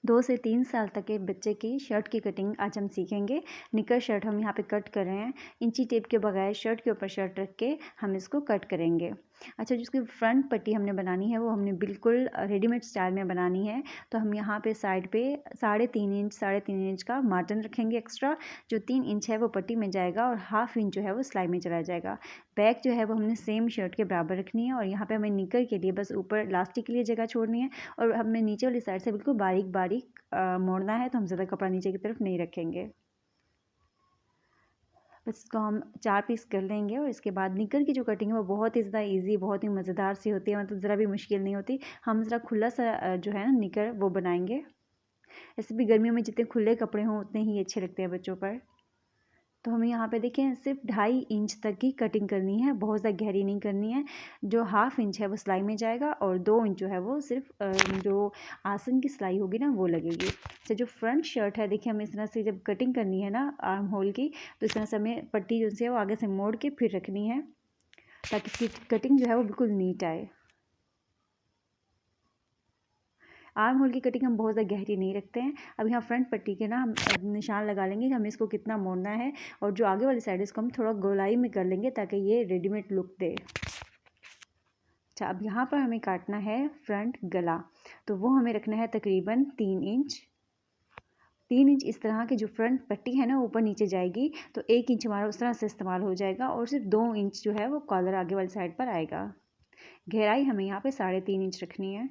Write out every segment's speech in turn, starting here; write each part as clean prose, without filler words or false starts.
2 से 3 साल तक के बच्चे की शर्ट की कटिंग आज हम सीखेंगे। निकर शर्ट हम यहाँ पे कट कर रहे हैं। इंची टेप के बगैर शर्ट के ऊपर शर्ट रख के हम इसको कट करेंगे। अच्छा, जिसकी फ्रंट पट्टी हमने बनानी है वो हमने बिल्कुल रेडीमेड स्टाइल में बनानी है। तो हम यहाँ पे साइड पे 3.5 इंच का मार्जिन रखेंगे एक्स्ट्रा। जो 3 इंच है वो पट्टी में जाएगा और 1/2 इंच जो है वो सिलाई में चला जाएगा। बैक जो है वो हमने सेम शर्ट के बराबर रखनी है और यहाँ पे हमें निकर के लिए बस ऊपर इलास्टिक के लिए जगह छोड़नी है और हमें नीचे वाली साइड से बिल्कुल बारीक बारीक मोड़ना है। तो हम ज़्यादा कपड़ा नीचे की तरफ नहीं रखेंगे। बस इसको हम 4 पीस कर लेंगे और इसके बाद निकर की जो कटिंग है वो बहुत ही ज़्यादा ईजी, बहुत ही मज़ेदार सी होती है, मतलब ज़रा भी मुश्किल नहीं होती। हम ज़रा खुला सा जो है ना निकर वो बनाएंगे। ऐसे भी गर्मियों में जितने खुले कपड़े हों उतने ही अच्छे लगते हैं बच्चों पर। तो हमें यहाँ पे देखें सिर्फ 2.5 इंच तक की कटिंग करनी है, बहुत ज़्यादा गहरी नहीं करनी है। जो 1/2 इंच है वो सिलाई में जाएगा और 2 इंच जो है वो सिर्फ जो आसन की सिलाई होगी ना वो लगेगी। तो जो फ्रंट शर्ट है देखिए, हमें इस तरह से जब कटिंग करनी है ना आर्म होल की, तो इस तरह से हमें पट्टी जो है वो आगे से मोड़ के फिर रखनी है ताकि इसकी कटिंग जो है वो बिल्कुल नीट आए। आर्म होल की कटिंग हम बहुत ज़्यादा गहरी नहीं रखते हैं। अब यहाँ फ्रंट पट्टी के ना हम निशान लगा लेंगे कि हमें इसको कितना मोड़ना है और जो आगे वाली साइड है इसको हम थोड़ा गोलाई में कर लेंगे ताकि ये रेडीमेड लुक दे। अच्छा, अब यहाँ पर हमें काटना है फ्रंट गला, तो वो हमें रखना है तकरीबन 3 इंच। 3 इंच इस तरह की जो फ्रंट पट्टी है ना ऊपर नीचे जाएगी, तो 1 इंच हमारा उस तरह से इस्तेमाल हो जाएगा और सिर्फ 2 इंच जो है वो कॉलर आगे वाली साइड पर आएगा। गहराई हमें यहाँ पे 3.5 इंच रखनी है।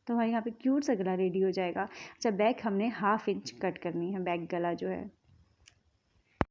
तो हमारे यहाँ पे क्यूट सा गला रेडी हो जाएगा। अच्छा, बैक हमने 1/2 इंच कट करनी है, बैक गला जो है।